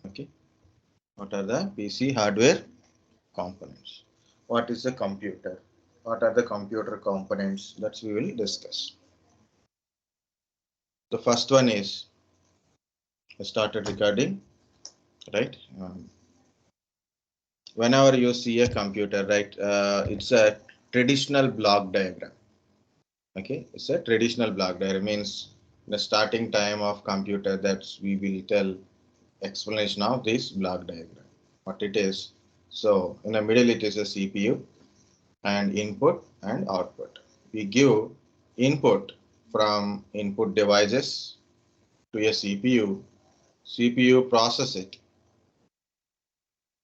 Okay, what are the PC hardware components? What is the computer? What are the computer components that we will discuss? The first one is, I started recording, right? Whenever you see a computer, right, it's a traditional block diagram. Okay, it's a traditional block diagram, means the starting time of computer, that's we will tell explanation of this block diagram, what it is. So in the middle it is a CPU and input and output. We give input from input devices to a CPU. CPU process it.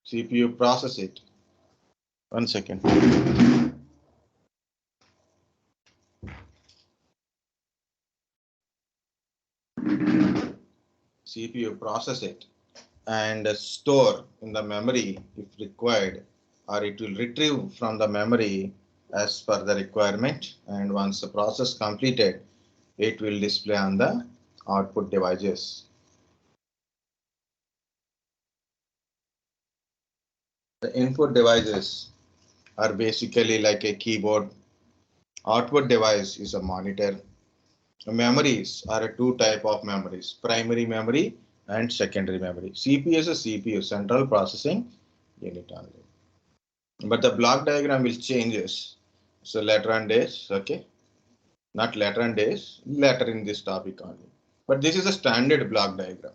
CPU process it. 1 second. CPU process it and store in the memory if required, or it will retrieve from the memory as per the requirement, and once the process completed, it will display on the output devices. The input devices are basically like a keyboard. Output device is a monitor. Memories are a two type of memories, primary memory and secondary memory. CPU is a CPU, central processing unit only. But the block diagram will changes. So later on days, okay, not later on days, later in this topic only. But this is a standard block diagram.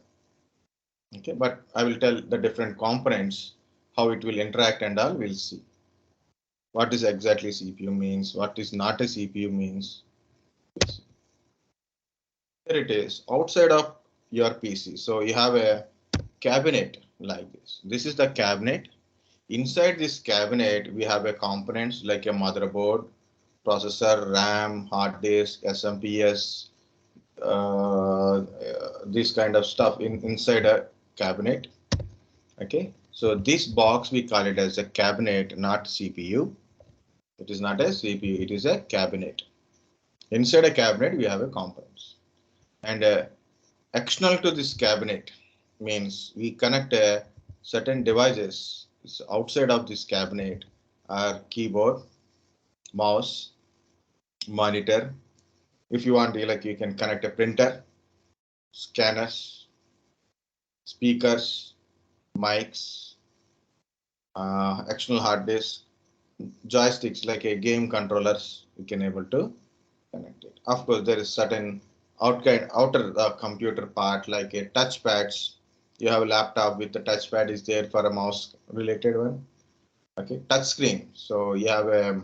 Okay, but I will tell the different components, how it will interact and all, we'll see. What is exactly CPU means, what is not a CPU means. Here it is, outside of your PC. So you have a cabinet like this. This is the cabinet. Inside this cabinet, we have a components like a motherboard, processor, RAM, hard disk, SMPS, this kind of stuff inside a cabinet. Okay, so this box we call it as a cabinet, not CPU. It is not a CPU, it is a cabinet. Inside a cabinet, we have a components. And external to this cabinet means we connect certain devices outside of this cabinet are keyboard, mouse, monitor. If you want, like you can connect a printer, scanners, speakers, mics, external hard disk, joysticks like a game controllers. You can able to connect it. Of course, there is certain outer computer part like a touchpads. You have a laptop with the touchpad is there for a mouse related one. Okay, touch screen. So you have a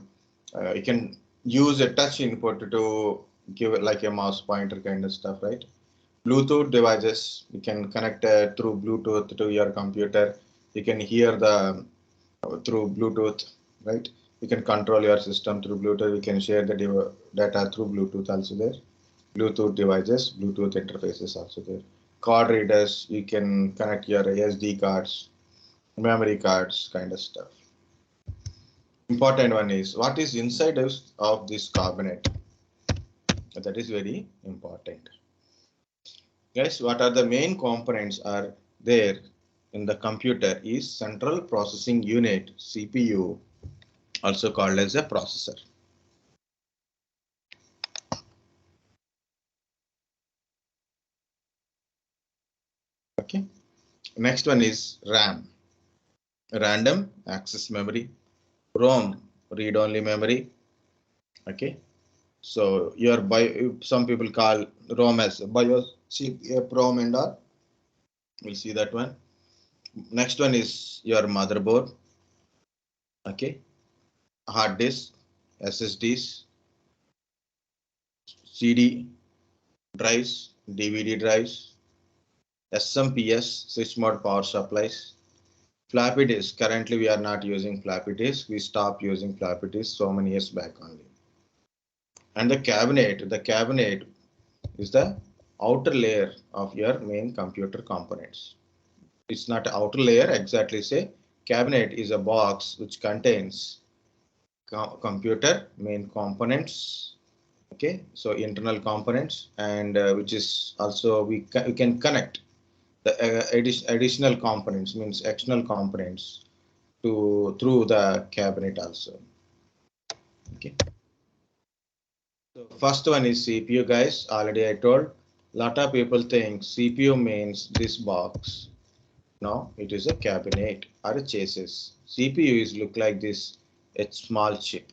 you can use a touch input to give it like a mouse pointer kind of stuff, right? Bluetooth devices, you can connect through Bluetooth to your computer. You can hear the through Bluetooth, right? You can control your system through Bluetooth. You can share the data through Bluetooth also there. Bluetooth devices, Bluetooth interfaces also there. Card readers, you can connect your SD cards, memory cards, kind of stuff. Important one is what is inside of this cabinet. That is very important. Guys, what are the main components are there in the computer is central processing unit, CPU, also called as a processor. Okay. Next one is RAM, random access memory, ROM, read-only memory. Okay. So your some people call ROM as BIOS, EPROM and all. We'll see that one. Next one is your motherboard. Okay. Hard disk, SSDs, CD drives, DVD drives, SMPS, switch mode power supplies, floppy disk. Currently, we are not using floppy disk. We stopped using floppy disk so many years back only. And the cabinet is the outer layer of your main computer components. It's not an outer layer exactly. Say cabinet is a box which contains computer main components. Okay, so internal components, and which is also we can connect the additional components means external components to through the cabinet also. Okay. So first one is CPU, guys. Already I told. Lot of people think CPU means this box. No, it is a cabinet or a chassis. CPU is look like this, a small chip.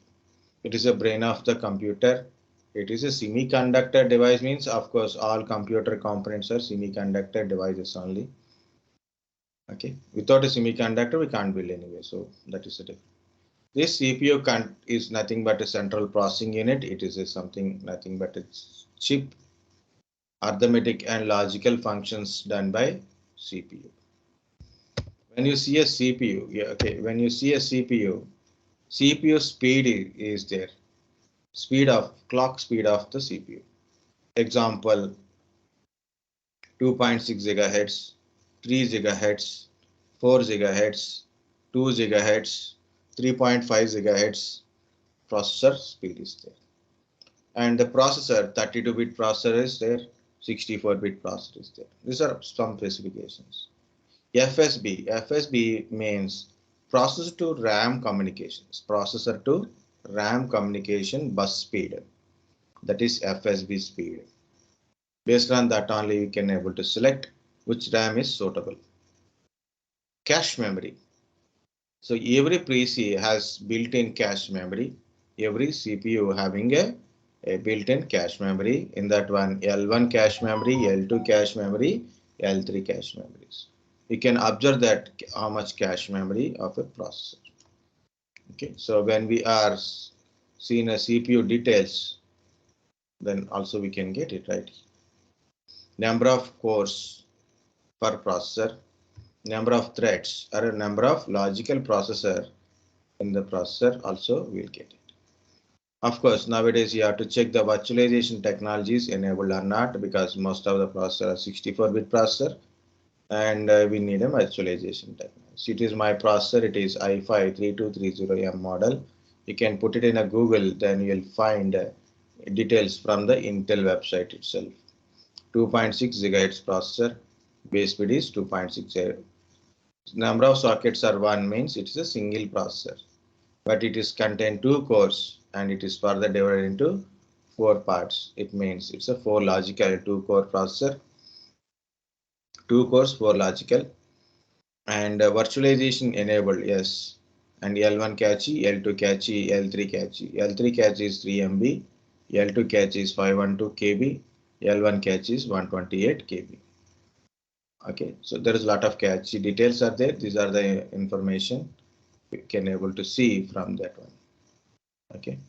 It is a brain of the computer. It is a semiconductor device means of course all computer components are semiconductor devices only. Okay, without a semiconductor we can't build anyway. So that is the difference. This CPU is nothing but a central processing unit. It is a something nothing but a chip, arithmetic and logical functions done by CPU. When you see a CPU, yeah, okay, when you see a CPU speed is there. Speed of clock speed of the CPU. Example 2.6 gigahertz, 3 gigahertz, 4 gigahertz, 2 gigahertz, 3.5 gigahertz processor speed is there. And the processor 32-bit processor is there, 64-bit processor is there. These are some specifications. FSB means processor to RAM communications, processor to RAM communication bus speed. That is FSB speed. Based on that only you can able to select which RAM is suitable. Cache memory. So every PC has built-in cache memory. Every CPU having a built-in cache memory. In that one, L1 cache memory, L2 cache memory, L3 cache memories. You can observe that how much cache memory of a processor. Okay, so when we are seeing a CPU details, then also we can get it right. Number of cores per processor, number of threads or a number of logical processor in the processor also we'll get it. Of course, nowadays you have to check the virtualization technologies enabled or not because most of the processor are 64-bit processor and we need a virtualization technology. It is my processor, it is i5-3230M model. You can put it in a Google, then you'll find details from the Intel website itself. 2.6 gigahertz processor, base speed is 2.60. Number of sockets are 1 means it is a single processor, but it is contain 2 cores and it is further divided into 4 parts. It means it's a 4 logical 2-core processor, 2 cores 4 logical, and virtualization enabled, yes, and L1 cache, L2 cache, L3 cache. L3 cache is 3 MB, L2 cache is 512 KB, L1 cache is 128 KB. Okay, so there is a lot of cache details are there. These are the information you can able to see from that one. Okay,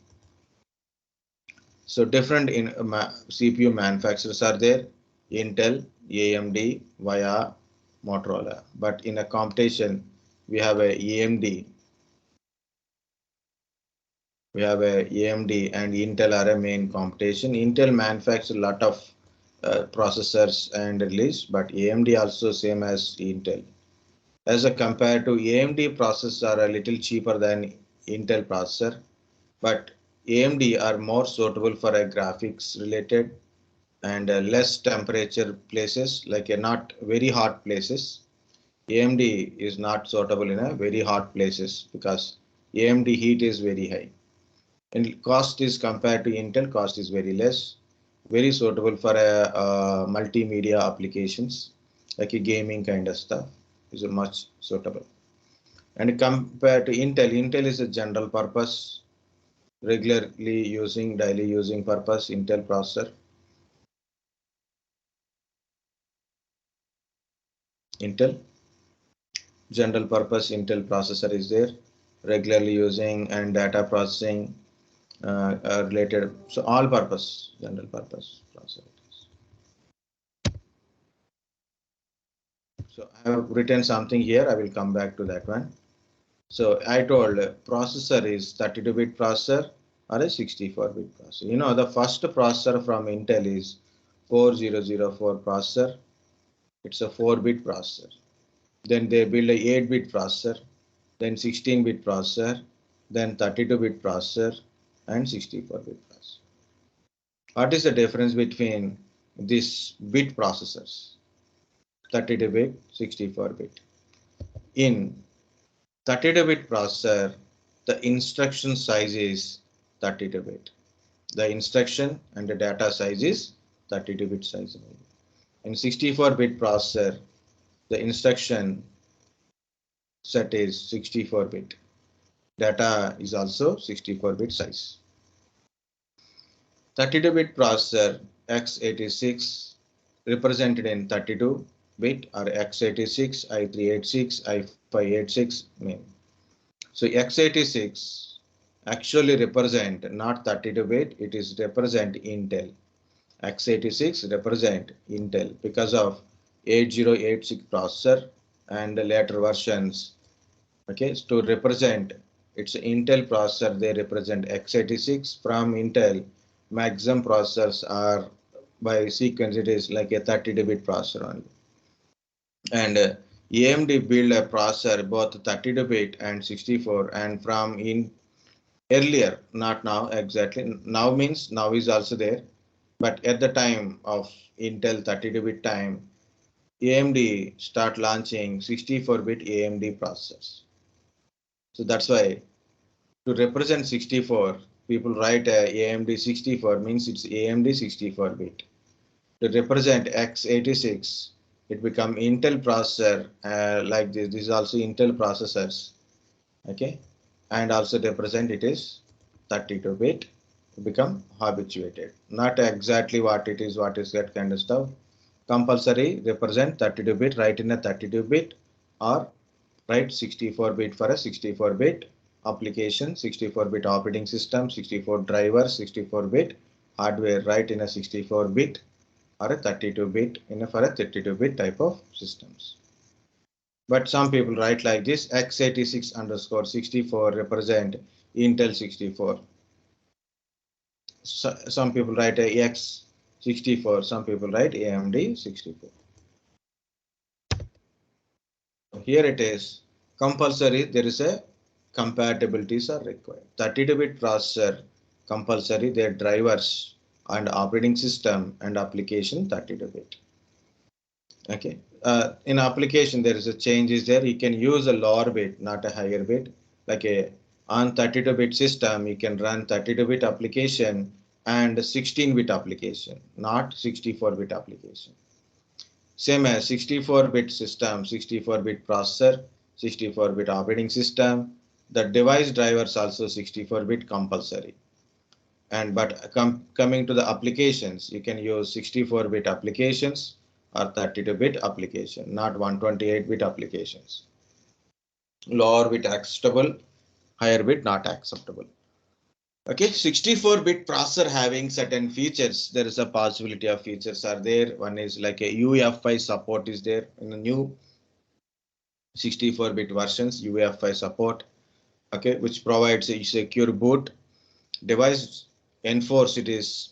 so different in CPU manufacturers are there: Intel, AMD, via Motorola. But in a competition, we have a AMD, and Intel are a main competition. Intel manufactures a lot of processors and release, but AMD also same as Intel. As a compared to AMD processors are a little cheaper than Intel processor, but AMD are more suitable for a graphics related and less temperature places, like a not very hot places. AMD is not suitable in a very hot places because AMD heat is very high. And cost is compared to Intel, cost is very less, very suitable for a multimedia applications like a gaming kind of stuff is much suitable. And compared to Intel is a general purpose, regularly using, daily using purpose Intel processor. Intel general purpose Intel processor is there, regularly using and data processing related, so all purpose general purpose processor. So I have written something here, I will come back to that one. So I told processor is 32-bit processor or a 64-bit processor. You know, the first processor from Intel is 4004 processor. It's a 4-bit processor. Then they build a 8-bit processor, then 16-bit processor, then 32-bit processor, and 64-bit processor. What is the difference between these bit processors? 32-bit, 64-bit. In 32-bit processor, the instruction size is 32-bit. The instruction and the data size is 32-bit size. In 64-bit processor, the instruction set is 64-bit. Data is also 64-bit size. 32-bit processor x86 represented in 32-bit or x86, i386, i586 mean. So x86 actually represent not 32-bit, it is represent Intel. x86 represent Intel because of 8086 processor and the later versions. Okay, so to represent it's Intel processor, they represent x86 from Intel. Maximum processors are by sequence, it is like a 32-bit processor only. And AMD build a processor both 32-bit and 64, and from in earlier, not now exactly. Now means now is also there, but at the time of Intel 32-bit time, AMD start launching 64-bit AMD processors. So that's why to represent 64, people write AMD 64 means it's AMD 64-bit. To represent x86, it become Intel processor like this. This is also Intel processors. Okay, and also represent it is 32-bit. Become habituated. Not exactly what it is, what is that kind of stuff. Compulsory represent 32-bit, write in a 32-bit or write 64-bit for a 64-bit application, 64-bit operating system, 64 drivers, 64-bit hardware, write in a 64-bit or a 32-bit for a 32-bit type of systems. But some people write like this, x86 underscore 64 represent Intel 64. So, some people write a x64, some people write AMD 64. Here it is compulsory, there is a compatibilities are required. 32-bit processor compulsory, their drivers and operating system and application 32-bit. Okay, in application there is a change is there. You can use a lower bit, not a higher bit. Like a on 32-bit system, you can run 32-bit application and 16-bit application, not 64-bit application. Same as 64-bit system, 64-bit processor, 64-bit operating system. The device drivers also 64-bit compulsory. And but coming to the applications, you can use 64-bit applications or 32-bit application, not 128-bit applications. Lower bit acceptable, higher bit not acceptable. Okay, 64-bit processor having certain features. There is a possibility of features are there. One is like a UEFI support is there in the new 64-bit versions, UEFI support. Okay, which provides a secure boot. Device enforce it is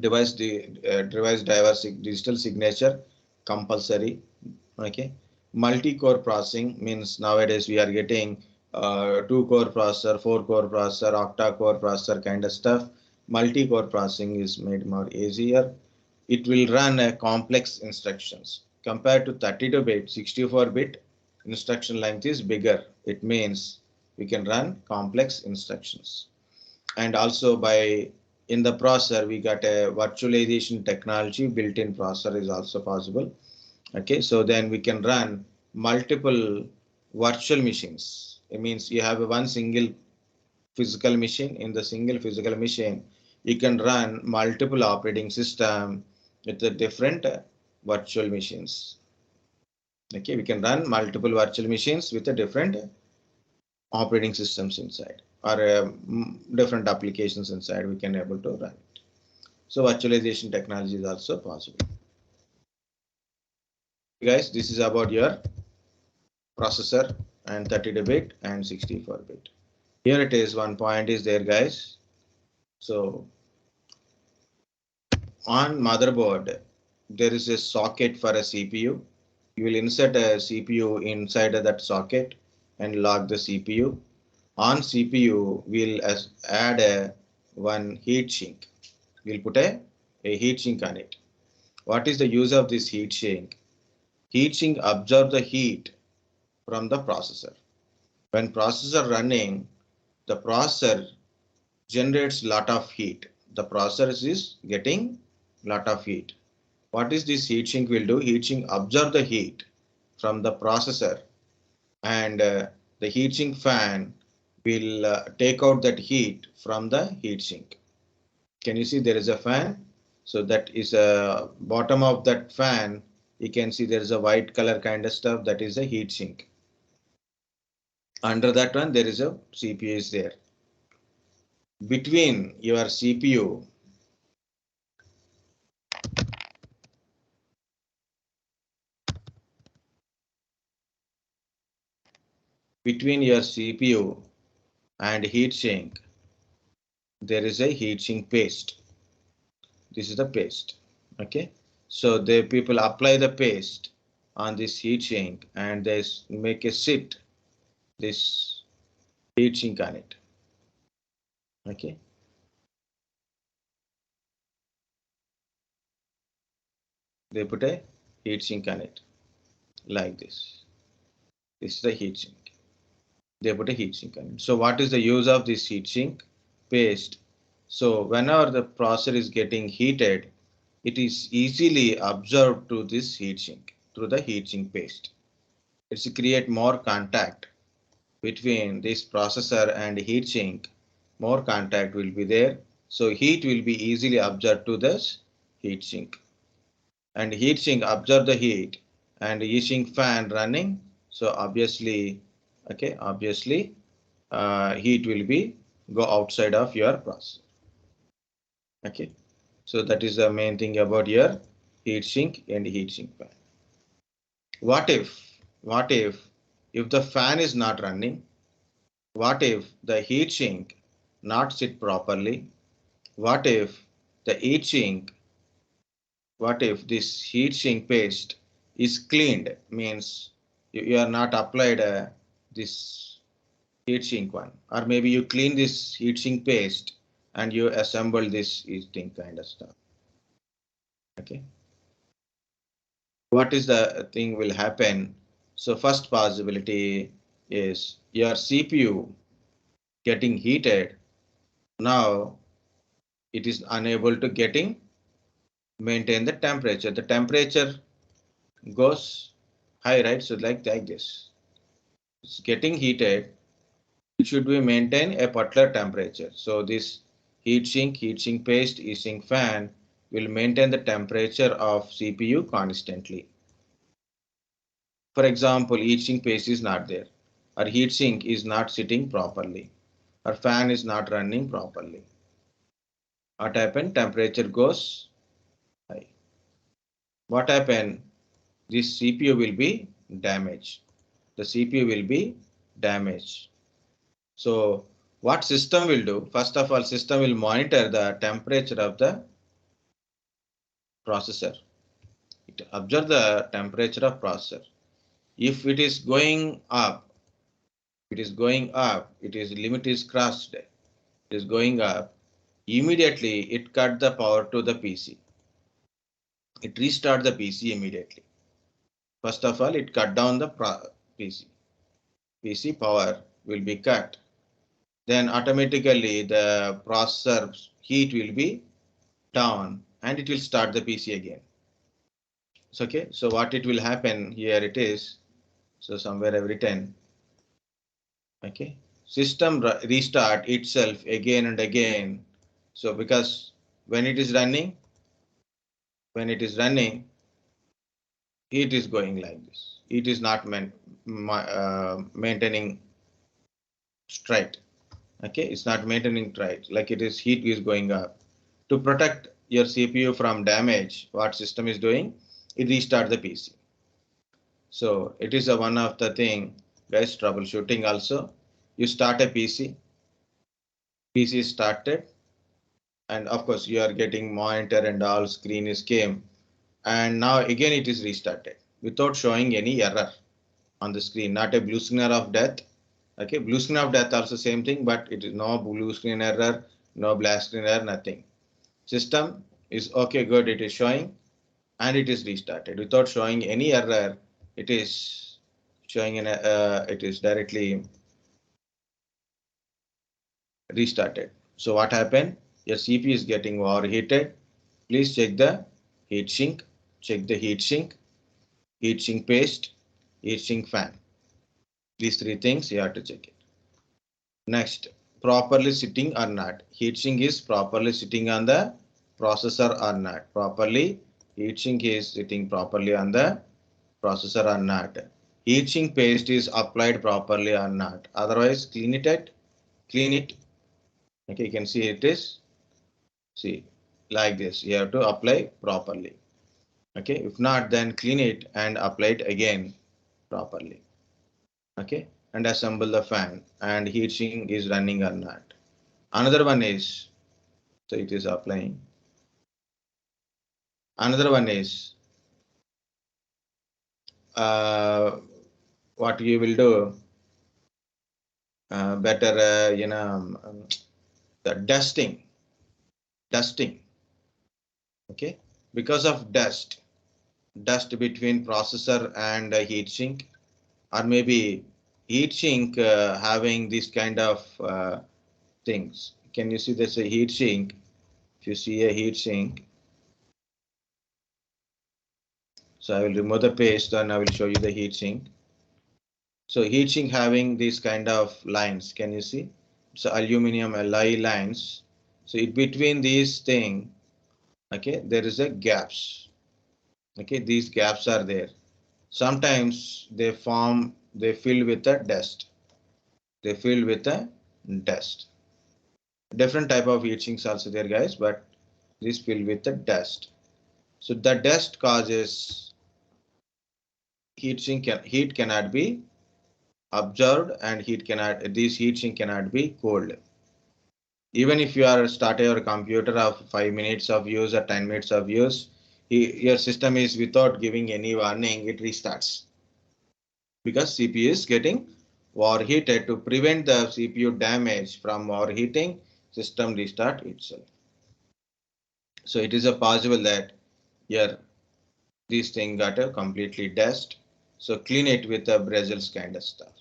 device driver digital signature compulsory. Okay, multi-core processing means nowadays we are getting 2-core processor, 4-core processor, octa-core processor kind of stuff. Multi-core processing is made more easier. It will run a complex instructions compared to 32-bit. 64-bit instruction length is bigger. It means we can run complex instructions. And also by in the processor we got a virtualization technology built in processor is also possible. Okay, so then we can run multiple virtual machines. It means you have one single physical machine. In the single physical machine, you can run multiple operating system with the different virtual machines. Okay, we can run multiple virtual machines with the different operating systems inside or different applications inside. We can able to run it. So virtualization technology is also possible. Guys, this is about your processor and 32-bit and 64-bit. Here it is, one point is there, guys. So on motherboard, there is a socket for a CPU. You will insert a CPU inside of that socket and lock the CPU. On CPU, we'll add a one heat sink. We'll put a heat sink on it. What is the use of this heat sink? Heatsink absorbs the heat from the processor. When processor running, the processor generates lot of heat. The processor is getting lot of heat. What is this heatsink will do? Heatsink absorb the heat from the processor, and the heatsink fan will take out that heat from the heatsink. Can you see there is a fan? So that is a bottom of that fan. You can see there is a white color kind of stuff, that is a heatsink. Under that one there is a CPU is there. Between your CPU between your CPU and heatsink, there is a heatsink paste. This is the paste. Okay, so the people apply the paste on this heatsink and they make a sit this heatsink on it. Okay, they put a heatsink on it like this. This is the heatsink. They put a heatsink on it. So what is the use of this heatsink paste? So whenever the processor is getting heated, it is easily absorbed to this heatsink through the heatsink paste. It's to create more contact between this processor and heatsink. More contact will be there. So heat will be easily absorbed to this heatsink. And heatsink absorb the heat and heatsink fan running. So obviously, okay, obviously heat will be go outside of your processor. Okay, so that is the main thing about your heatsink and heatsink fan. What if the fan is not running? What if the heatsink not sit properly? What if the heatsink? What if this heatsink paste is cleaned? Means you are not applied this heatsink one, or maybe you clean this heatsink paste and you assemble this heatsink kind of stuff. Okay, what is the thing will happen? So first possibility is your CPU getting heated. Now it is unable to getting maintain the temperature. The temperature goes high, right? So like this, it's getting heated. It should be maintain a particular temperature. So this heatsink paste, heatsink fan will maintain the temperature of CPU constantly. For example, heatsink paste is not there, or heatsink is not sitting properly, or fan is not running properly. What happened? Temperature goes high. What happened? This CPU will be damaged. The CPU will be damaged. So what system will do? First of all, system will monitor the temperature of the processor. It observe the temperature of processor. If it is going up, it is going up, it is limit is crossed, it is going up, immediately it cut the power to the PC. It restart the PC immediately. First of all, it cut down the PC. PC power will be cut. Then automatically the processor heat will be down and it will start the PC again. It's okay. So what it will happen here it is. So somewhere I've written. Okay. System restart itself again and again. So because when it is running, heat is going like this. It is not maintaining straight. Okay, it's not maintaining right. Like it is heat is going up. To protect your CPU from damage, what system is doing? It restart the PC. So it is a one of the thing, guys, troubleshooting also. You start a PC, PC started, and of course you are getting monitor and all screen is came, and now again it is restarted without showing any error on the screen, not a blue screen of death. Okay, blue screen of death also same thing, but it is no blue screen error, no black screen error, nothing. System is okay, good, it is showing. and it is restarted without showing any error. It is showing it is directly restarted. So what happened? Your CPU is getting overheated. Please check the heat sink. Check the heat sink paste, heat sink fan. These three things you have to check it. Next, properly sitting or not. Heatsink is properly sitting on the processor or not. Properly, heatsink is sitting properly on the processor or not. Heatsink paste is applied properly or not. Otherwise, clean it. Okay, you can see it is, see, like this. You have to apply properly. Okay, if not, then clean it and apply it again properly. Okay, and assemble the fan, and heatsink is running or not. Another one is, so it is applying. Another one is, uh, what you will do, better, the dusting. Okay, because of dust between processor and heatsink, or maybe heatsink having this kind of things. Can you see there's a heatsink? If you see a heatsink, so I will remove the paste and I will show you the heatsink. So heatsink having these kind of lines, can you see? So aluminum alloy lines. So in between these thing, okay, there is a gaps. Okay, these gaps are there. Sometimes they fill with a dust. They fill with a dust. Different type of heatsinks also there, guys, but this fill with the dust. So the dust causes heat cannot be absorbed, and this heatsink cannot be cooled. Even if you are starting your computer of 5 minutes of use or 10 minutes of use, your system is without giving any warning, it restarts because CPU is getting overheated. To prevent the CPU damage from overheating, system restart itself. So it is a possible that your this thing got a completely dust. So clean it with a bristles kind of stuff.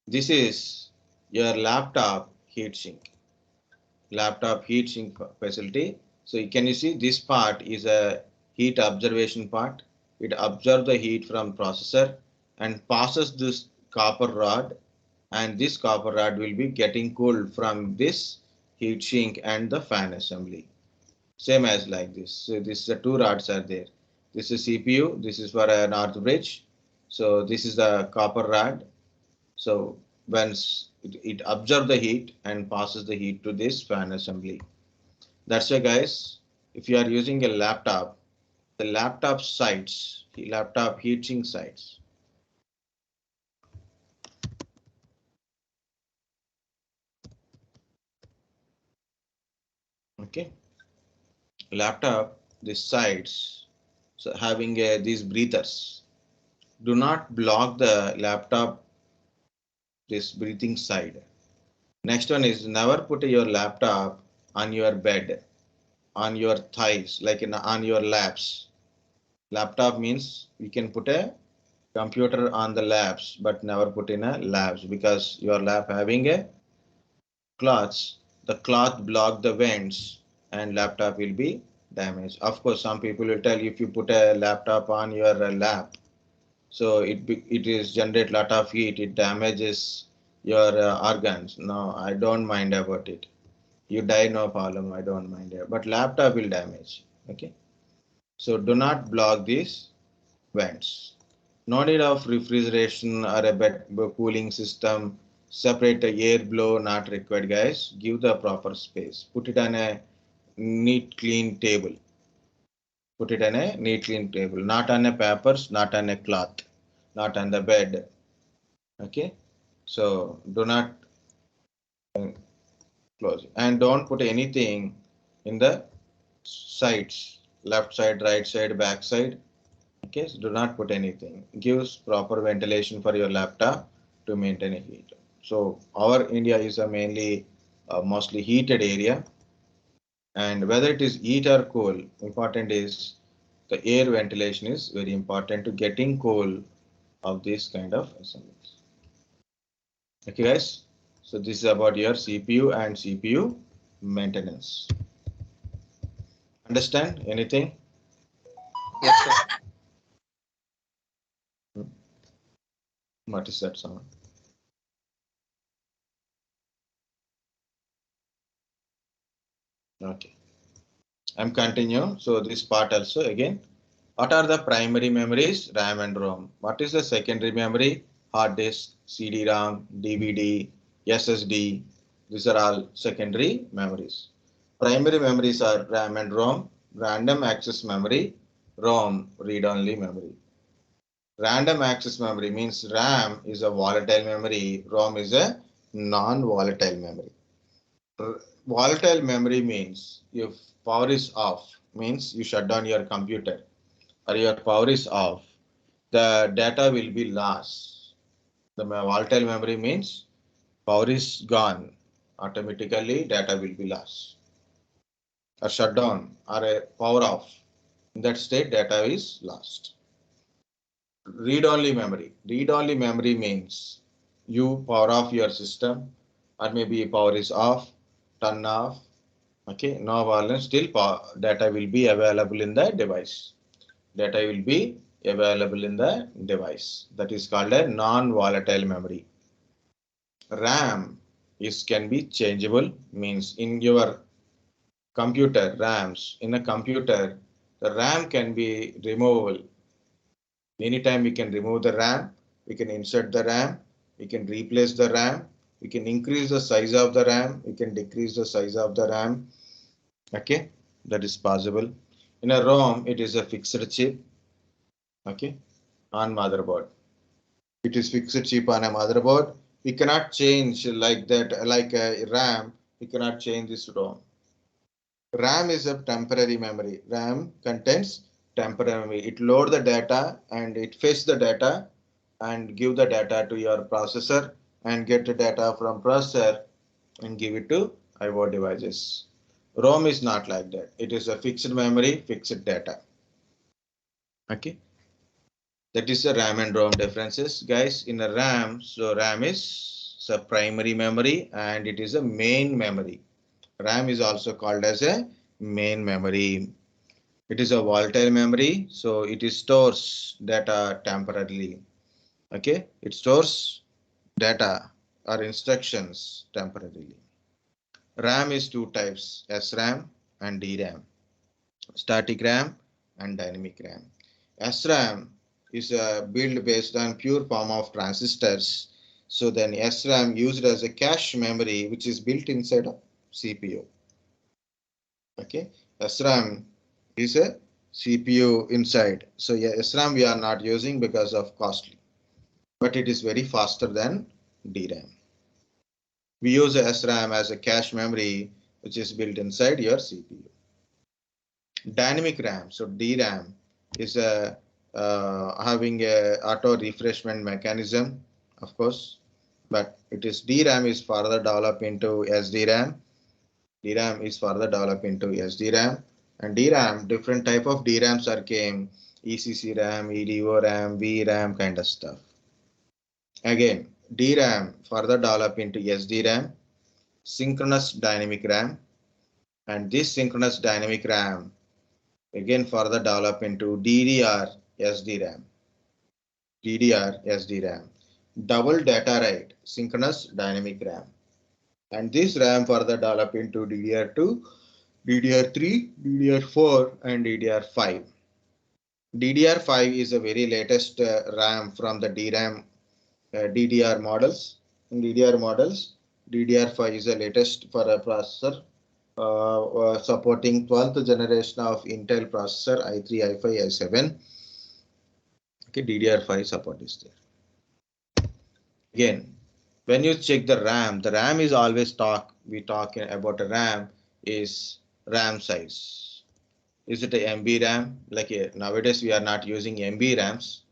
This is your laptop heatsink facility. So can you see this part is a heat observation part. It observes the heat from processor and passes this copper rod, and this copper rod will be getting cooled from this heatsink and the fan assembly. Same as like this. So this the two rods are there. This is CPU. This is for a north bridge. So this is the copper rod. So once it absorbs the heat and passes the heat to this fan assembly. That's why, guys, if you are using a laptop, the laptop heatsink sites. Okay, laptop these sides, so having these breathers. Do not block the laptop this breathing side. Next one is never put your laptop on your bed, on your thighs, like on your laps. Laptop means you can put a computer on the laps, but never put in a laps because your lap having a cloths. The cloth block the vents and laptop will be damaged. Of course, some people will tell you if you put a laptop on your lap, so it is generate lot of heat. It damages your organs. No, I don't mind about it. You die, no problem. I don't mind it. But laptop will damage. Okay. So do not block these vents. No need of refrigeration or a bed cooling system. Separate air blow not required, guys. Give the proper space. Put it on a neat clean table. Put it on a neat clean table. Not on a papers, not on a cloth, not on the bed. Okay. So do not close it. And don't put anything in the sides, left side, right side, back side. Okay, so do not put anything. Gives proper ventilation for your laptop to maintain a heat. So our India is a mainly mostly heated area, and whether it is heat or cool, important is The air ventilation is very important to getting cool of this kind of assemblies. Okay, guys. So this is about your CPU and CPU maintenance. Understand anything? Yes, sir. Hmm. What is that sound? Okay. I'm continue. So this part also again. What are the primary memories? RAM and ROM. What is the secondary memory? Hard disk, CD-ROM, DVD, SSD. These are all secondary memories. Primary memories are RAM and ROM, random access memory, ROM, read-only memory. Random access memory means RAM is a volatile memory, ROM is a non-volatile memory. Volatile memory means if power is off, means you shut down your computer or your power is off, the data will be lost. The volatile memory means power is gone, automatically data will be lost or shut down or a power off. In that state, data is lost. Read-only memory. Read-only memory means you power off your system or maybe power is off, turn off. Okay, no violence, still data will be available in the device. Data will be available in the device. That is called a non-volatile memory. RAM is can be changeable, means in your computer RAMs, in a computer, the RAM can be removable. Anytime we can remove the RAM, we can insert the RAM, we can replace the RAM, we can increase the size of the RAM, we can decrease the size of the RAM. Okay, that is possible. In a ROM, it is a fixed chip. Okay, on motherboard. It is fixed chip on a motherboard. We cannot change like that, like a RAM. We cannot change this ROM. RAM is a temporary memory. RAM contains temporary memory. It load the data and it fetch the data and give the data to your processor and get the data from processor and give it to IO devices. ROM is not like that. It is a fixed memory, fixed data. Okay. That is the RAM and ROM differences, guys. In a RAM, so RAM is a primary memory and it is a main memory. RAM is also called as a main memory. It is a volatile memory, so it stores data temporarily. Okay, it stores data or instructions temporarily. RAM is two types, SRAM and DRAM, static RAM and dynamic RAM. SRAM is a build based on pure form of transistors. So then SRAM used as a cache memory which is built inside a CPU. Okay, SRAM is a CPU inside. So yeah, SRAM we are not using because of costly, but it is very faster than DRAM. We use a SRAM as a cache memory which is built inside your CPU. Dynamic RAM, so DRAM is a having a auto refreshment mechanism, of course, but it is DRAM is further developed into SDRAM. DRAM is further developed into SDRAM, and DRAM different type of DRAMs are came, ECC RAM, EDO RAM, VRAM kind of stuff. Again, DRAM further developed into SDRAM, synchronous dynamic RAM, and this synchronous dynamic RAM again further develop into DDR SDRAM. DDR SDRAM. Double data rate, synchronous dynamic RAM. And this RAM further develop into DDR2, DDR3, DDR4, and DDR5. DDR5 is the very latest RAM from the DRAM DDR models. In DDR models, DDR5 is the latest for a processor supporting 12th generation of Intel processor i3, i5, i7. Okay, DDR5 support is there. Again, when you check the RAM is always we talk about a RAM is RAM size. Is it a MB RAM? Like nowadays we are not using MB RAMs.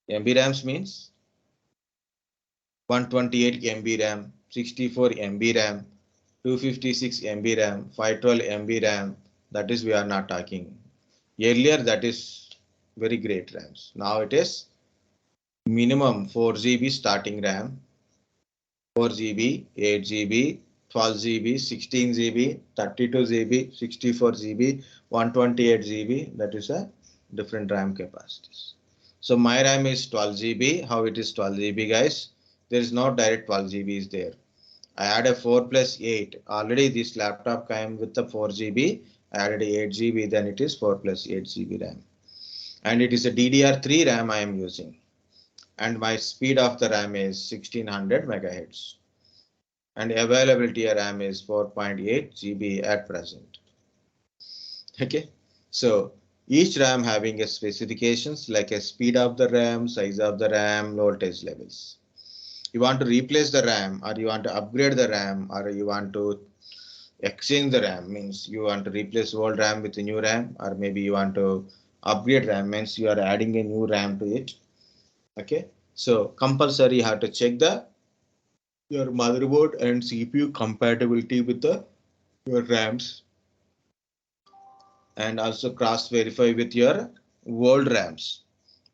MB RAMs means 128 MB RAM, 64 MB RAM, 256 MB RAM, 512 MB RAM. That is we are not talking. Earlier that is very great RAMs. Now it is minimum 4 GB starting RAM, 4 GB, 8 GB, 12 GB, 16 GB, 32 GB, 64 GB, 128 GB. That is a different RAM capacities. So my RAM is 12 GB. How it is 12 GB, guys? There is no direct 12 GB is there. I add a 4 plus 8. Already this laptop came with the 4 GB. I added 8 GB. Then it is 4 plus 8 GB RAM. And it is a DDR3 RAM I am using. And my speed of the RAM is 1600 megahertz. And availability RAM is 4.8 GB at present. Okay, so each RAM having a specifications like a speed of the RAM, size of the RAM, voltage levels. You want to replace the RAM, or you want to upgrade the RAM, or you want to exchange the RAM, means you want to replace old RAM with a new RAM, or maybe you want to upgrade RAM, means you are adding a new RAM to it. Okay, so compulsory you have to check the your motherboard and CPU compatibility with the your RAMs, and also cross verify with your old RAMs.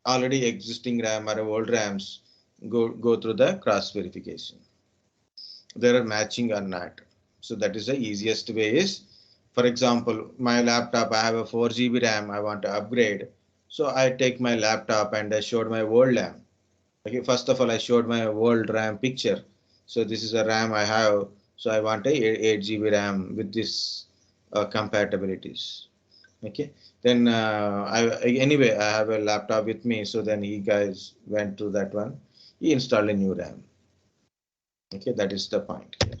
Already existing RAM or old RAMs, go through the cross verification. They are matching or not. So that is the easiest way is, for example, my laptop, I have a 4 GB RAM, I want to upgrade. So I take my laptop and I showed my old RAM. Okay, first of all, I showed my old RAM picture. So this is a RAM I have. So I want a 8 GB RAM with this compatibilities. Okay, then anyway, I have a laptop with me. So then he guys went to that one. He installed a new RAM. Okay, that is the point here.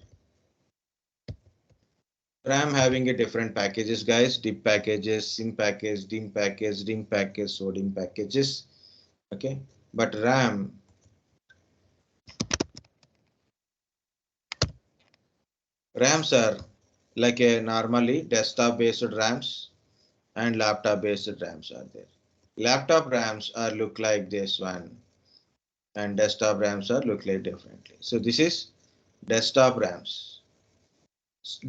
RAM having a different packages, guys. DIP packages, SIM package, DIM package, DIM package, SODIM packages. Okay, but RAMs are like a normally desktop based RAMs and laptop based RAMs are there. Laptop RAMs are look like this one, and desktop RAMs are look like differently. So this is desktop RAMs.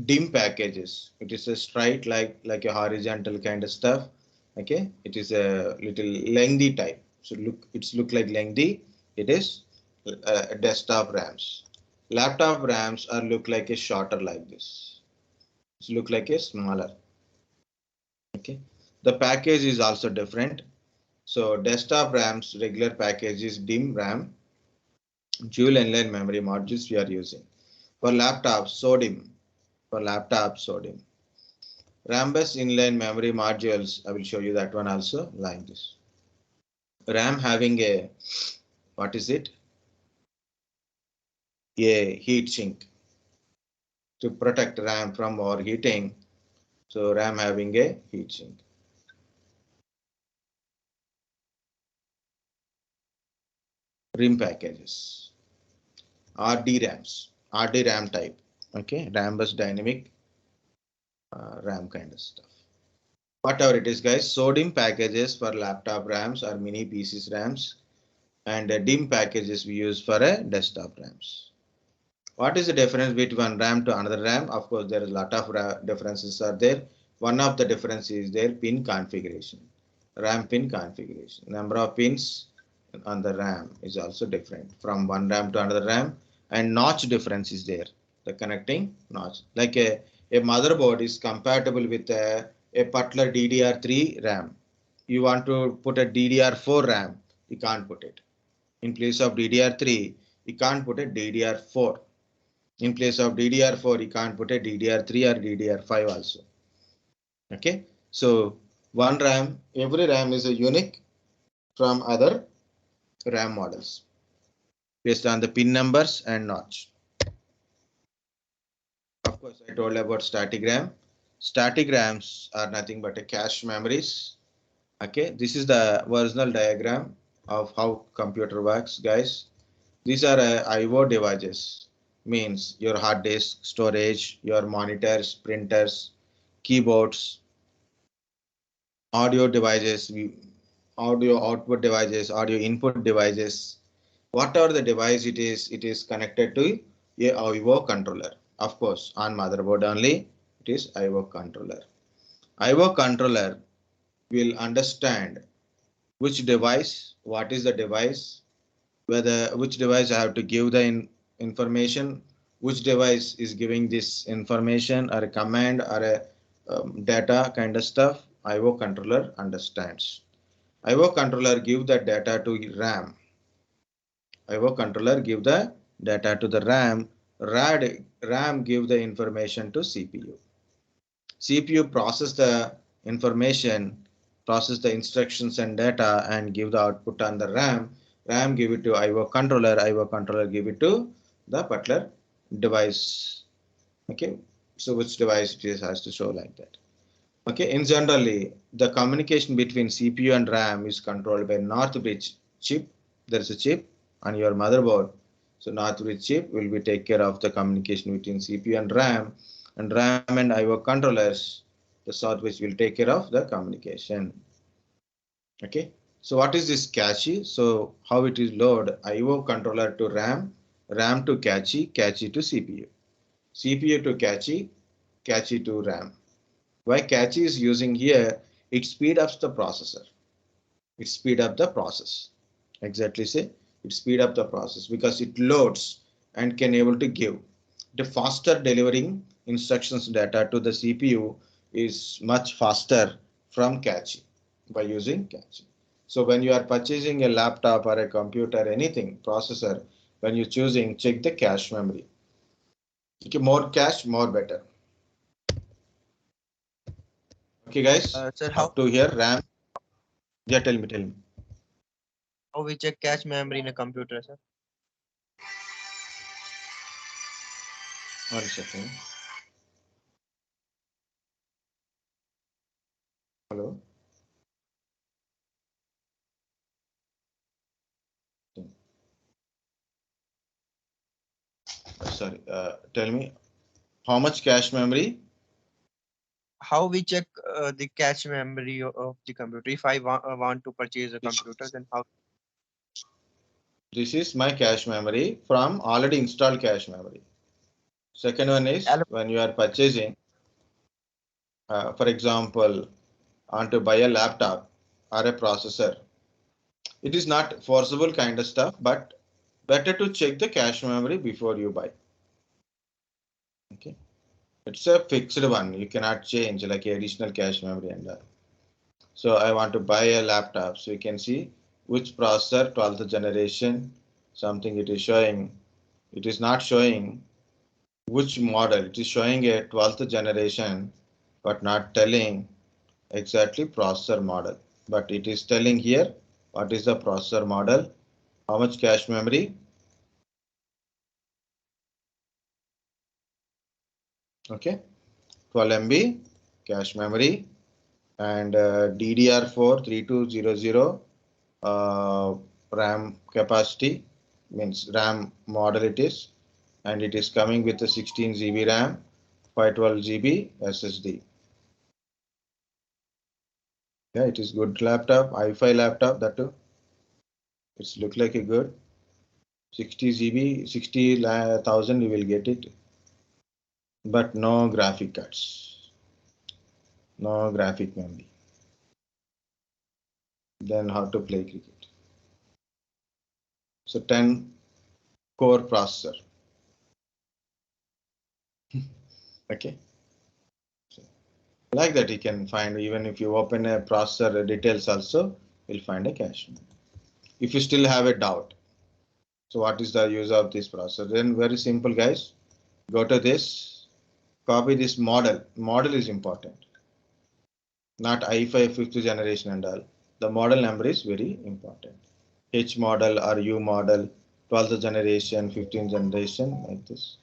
DIM packages. It is a straight like a horizontal kind of stuff. Okay, it is a little lengthy type. So it's look like lengthy. It is desktop RAMs. Laptop RAMs are look like a shorter like this. It's look like a smaller. Okay, the package is also different. So desktop RAMs regular package is DIM RAM, dual inline memory modules we are using. For laptops, SODIM. For laptops, SODIM. RAM bus inline memory modules, I will show you that one also like this. RAM having a, what is it? A heat sink to protect RAM from overheating. So RAM having a heat sink. RIM packages. RD RAM type. Okay, RAM bus dynamic RAM kind of stuff. Whatever it is, guys, SODIM packages for laptop RAMs or mini PCs RAMs, and DIM packages we use for a desktop RAMs. What is the difference between one RAM to another RAM? Of course, there is a lot of differences are there. One of the differences is their pin configuration. RAM pin configuration. Number of pins on the RAM is also different from one RAM to another RAM, and notch difference is there. The connecting notch, like a motherboard is compatible with a particular DDR3 RAM. You want to put a DDR4 RAM, you can't put it. In place of DDR3, you can't put a DDR4. In place of DDR4, you can't put a DDR3 or DDR5 also. Okay, so one RAM, every RAM is a unique from other RAM models based on the pin numbers and notch. Of course, I told about static RAM. Static RAMs are nothing but a cache memories. Okay, this is the original diagram of how computer works, guys. These are I/O devices, means your hard disk, storage, your monitors, printers, keyboards, audio devices, audio output devices, audio input devices. Whatever the device it is connected to a I/O controller. Of course, on motherboard only, it is I/O controller. I/O controller will understand which device, what is the device, whether which device I have to give the information, which device is giving this information or a command or a data kind of stuff. IO controller understands. IO controller give the data to RAM. IO controller give the data to the RAM. RAM give the information to CPU. CPU process the information, process the instructions and data and give the output on the RAM. RAM give it to IO controller. IO controller give it to the particular device. Okay, so which device it is has to show like that. Okay, in generally, the communication between CPU and RAM is controlled by North Bridge chip. There is a chip on your motherboard. So North Bridge chip will be take care of the communication between CPU and RAM and IO controllers. The South Bridge will take care of the communication. Okay. So what is this cache? So how it is load IO controller to RAM, RAM to cache, cache to CPU, CPU to cache, cache to RAM. Why cache is using here? It speed up the processor. It speed up the process. Exactly say it speed up the process because it loads and can able to give the faster delivering instructions data to the CPU is much faster from cache by using cache. So when you are purchasing a laptop or a computer, anything processor, when you're choosing, check the cache memory. Okay, more cache, more better. Okay, guys, Sir, up to here RAM. Yeah, tell me. how we check cache memory in a computer, sir? One second. Hello. Sorry. Tell me how much cache memory? How we check the cache memory of the computer? If I want to purchase a computer, then how? This is my cache memory from already installed cache memory. Second one is when you are purchasing, for example, want to buy a laptop or a processor. It is not forcible kind of stuff, but better to check the cache memory before you buy. Okay, it's a fixed one. You cannot change like additional cache memory and all. So I want to buy a laptop. So you can see which processor, 12th generation, something it is showing. It is not showing which model. It is showing a 12th generation, but not telling exactly processor model. But it is telling here what is the processor model, how much cache memory. Okay, 12 MB cache memory and DDR4 3200 RAM capacity means RAM model it is, and it is coming with a 16 GB RAM, 512 GB SSD. Yeah, it is good laptop, i5 laptop that too. It's look like a good 60 GB, 60,000 you will get it, but no graphic cards, no graphic memory. Then how to play cricket? So 10 core processor. Okay. So like that you can find even if you open a processor details also, you'll find a cache. If you still have a doubt, so what is the use of this processor? Then very simple guys, go to this, copy this model. Model is important, not i5 fifth generation and all. The model number is very important. H model or U model, 12th generation, 15th generation like this.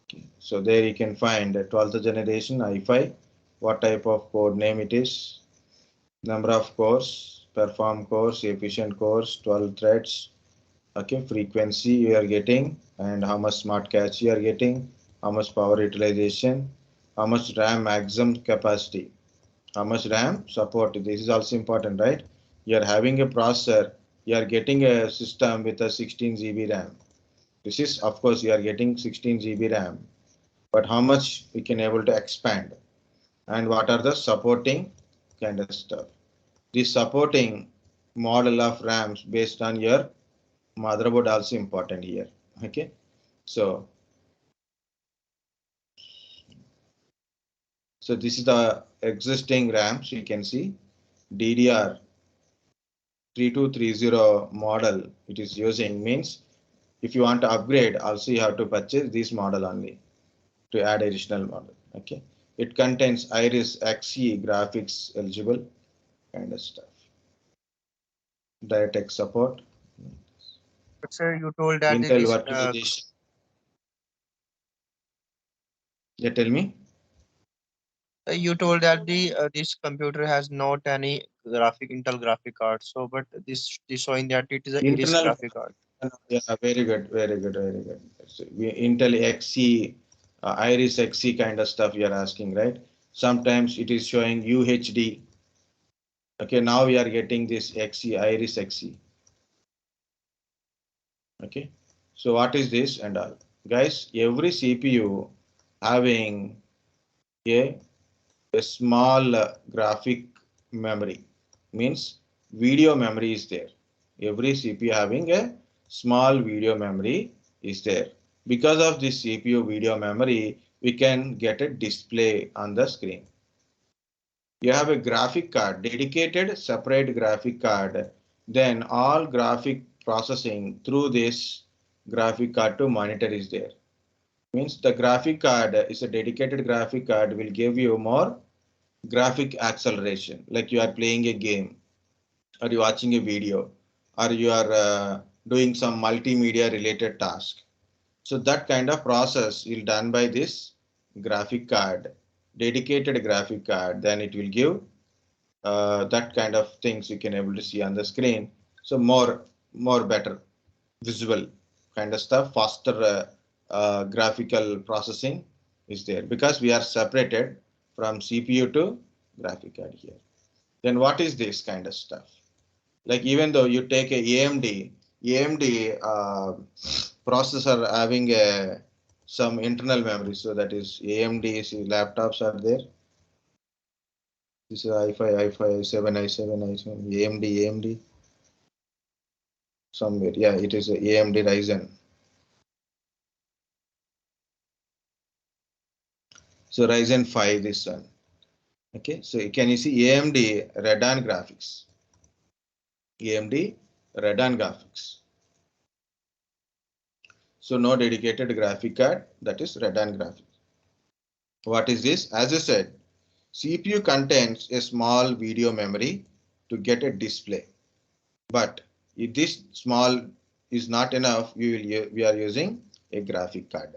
Okay. So there you can find the 12th generation i5, what type of code name it is, number of cores, perform cores, efficient cores, 12 threads, okay, frequency you are getting and how much smart cache you are getting, how much power utilization, how much RAM maximum capacity, how much RAM support. This is also important, right? You are having a processor, you are getting a system with a 16 GB RAM. This is of course you are getting 16 GB RAM, but how much we can able to expand and what are the supporting kind of stuff. the supporting model of RAMs based on your motherboard also important here. Okay, so this is the existing RAMs. You can see DDR 3230 model it is using, means if you want to upgrade also you have to purchase this model only to add additional model. Okay, it contains Iris Xe graphics eligible kind of stuff. DirectX support, But sir, you told that Intel this virtualization. Yeah, tell me. you told that the this computer has not any Intel graphic card. So, but this showing that it is a Iris Internal, graphic card. yeah, very good, very good, very good. So Intel Xe, Iris Xe kind of stuff you are asking, right? Sometimes it is showing UHD. Okay, now we are getting this Xe, Iris Xe. Okay, so what is this and all? Guys, every CPU having a, a small graphic memory, means video memory is there. Every CPU having a small video memory is there. Because of this CPU video memory, we can get a display on the screen. You have a graphic card, dedicated separate graphic card, then all graphic processing through this graphic card to monitor is there. Means the graphic card is a dedicated graphic card will give you more graphic acceleration, like you are playing a game or you watching a video or you are doing some multimedia related task. So that kind of process is done by this graphic card, dedicated graphic card, then it will give that kind of things you can able to see on the screen. So more better visual kind of stuff, faster graphical processing is there because we are separated from CPU to graphic card here. Then what is this kind of stuff? Like even though you take a AMD processor having a some internal memory, so that is AMD laptops are there. This is i5, i7, i7, i7, AMD somewhere. Yeah, it is a AMD Ryzen. So Ryzen 5 this one. Okay, so can you see AMD Radeon graphics? AMD Radeon graphics. So no dedicated graphic card, that is Radeon graphics. What is this? As I said, CPU contains a small video memory to get a display. But if this small is not enough, we are using a graphic card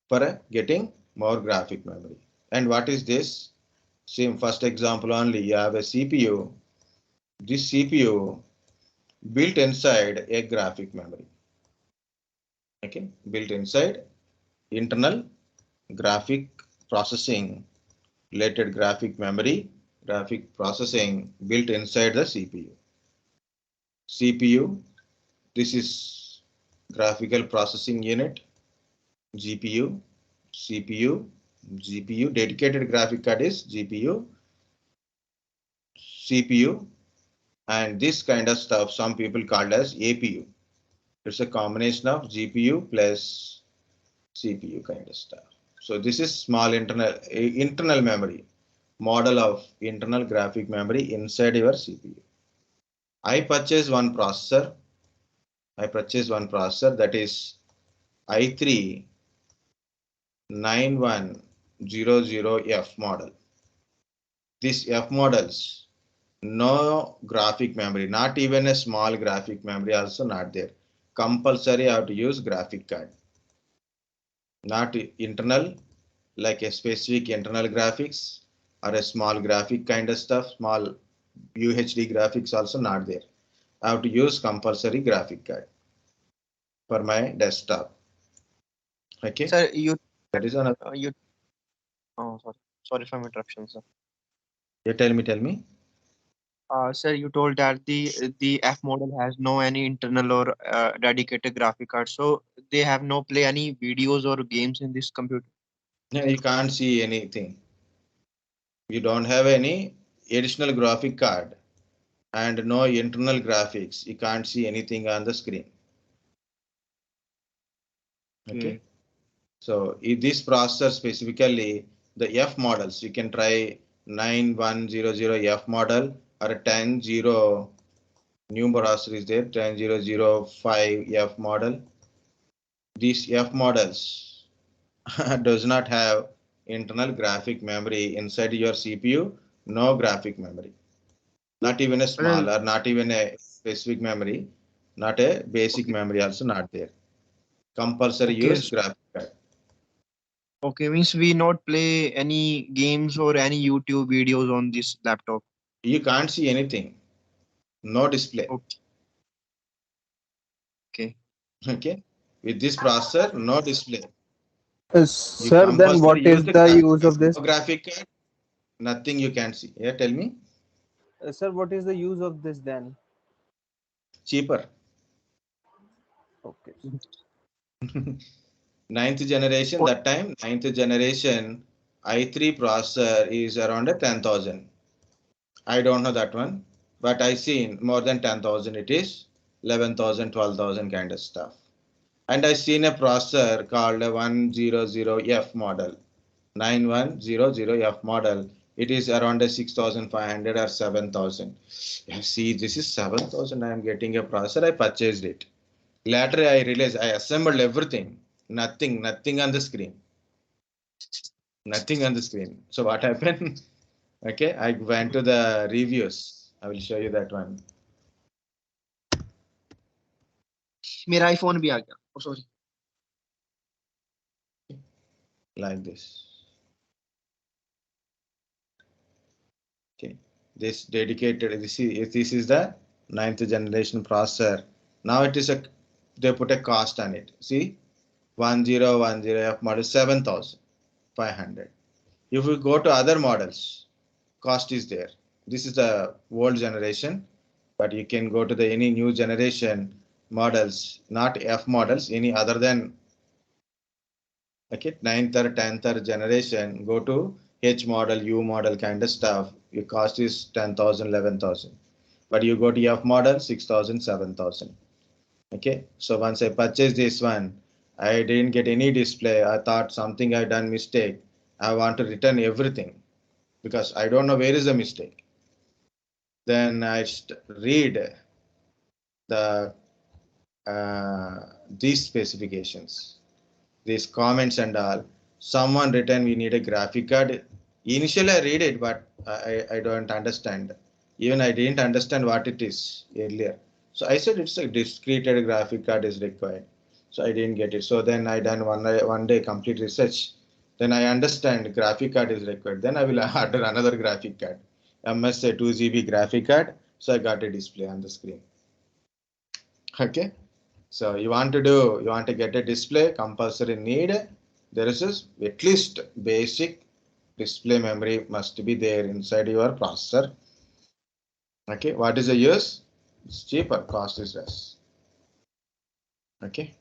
for getting more graphic memory. And what is this? Same first example only. You have a CPU. This CPU built inside a graphic memory. Okay, built inside internal graphic processing related graphic memory, graphic processing built inside the CPU. CPU, this is graphical processing unit, GPU, CPU, GPU, dedicated graphic card is GPU, CPU, and this kind of stuff some people call as APU. It's a combination of GPU plus CPU kind of stuff. So this is small internal memory, model of internal graphic memory inside your CPU. I purchased one processor. That is i3 9100F model. This F models, no graphic memory, not even a small graphic memory also not there. Compulsory how to use graphic card. Not internal, like a specific internal graphics or a small graphic kind of stuff, small UHD graphics also not there. I have to use compulsory graphic card for my desktop. Okay, Sir, you that is another. you oh sorry for interruption, sir. Yeah, tell me. Sir, you told that the F model has no any internal or dedicated graphic card, so they have no play any videos or games in this computer. No, you can't see anything. You don't have any additional graphic card. and no internal graphics. You can't see anything on the screen. Okay. Okay. So in this processor specifically, the F models, you can try 9100 F model or a 100 new processor is there, 10005 F model. These F models does not have internal graphic memory inside your CPU, no graphic memory, not even a Well, small or not even a specific memory, not a basic okay. memory also not there. Compulsory Okay. use graphic card. Okay. Means we not play any games or any YouTube videos on this laptop. You can't see anything, no display. Okay. Okay, with this processor, no display. You Sir, then compulsory what use is the the graphic use card. of this? No graphic card, nothing you can see. Yeah, tell me. Sir, what is the use of this then? Cheaper. Okay. Ninth generation, What? that time, ninth generation i3 processor is around a 10,000. I don't know that one, but I seen more than 10,000 it is, 11,000, 12,000 kind of stuff. And I seen a processor called a 100F model, 9100F model. It is around a 6,500 or 7,000. Yeah, see, this is 7,000. I am getting a processor. I purchased it. Later, I realized I assembled everything. Nothing on the screen. Nothing on the screen. So what happened? Okay, I went to the reviews. I will show you that one मेरा iPhone भी आ गया. Oh, sorry. like this. Okay, this dedicated. This is the ninth generation processor. Now it is a they put a cost on it. See, 1010F model 7,500. If we go to other models, cost is there. This is the old generation, but you can go to the any new generation models, not F models, any other than okay, ninth or 10th or generation, go to H model, U model kind of stuff. Your cost is 10,000, 11,000. But you go to F model, 6,000, 7,000. Okay, so once I purchased this one, I didn't get any display. I thought something I done mistake. I want to return everything because I don't know where is the mistake. Then I read the these specifications, these comments and all. Someone written we need a graphic card. Initially I read it, but I don't understand. Even I didn't understand what it is earlier. So I said it's a discrete graphic card is required. So I didn't get it. So then I done one day complete research. Then I understand graphic card is required. Then I will order another graphic card. MS 2 GB graphic card. So I got a display on the screen. Okay. So you want to get a display, compulsory need. There is at least basic display memory must be there inside your processor. Okay, what is the use? It's cheaper, cost is less. Okay,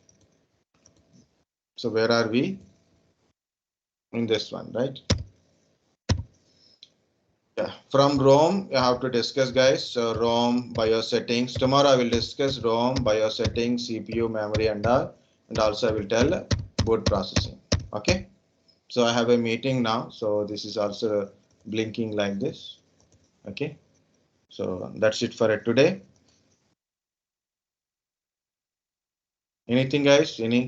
so where are we in this one, right? Yeah, from ROM, you have to discuss, guys. So ROM BIOS settings. Tomorrow I will discuss ROM BIOS settings, CPU, memory, and all. And also I will tell boot processing. Okay. So I have a meeting now. So this is also blinking like this. Okay. So that's it for today. Anything, guys? Any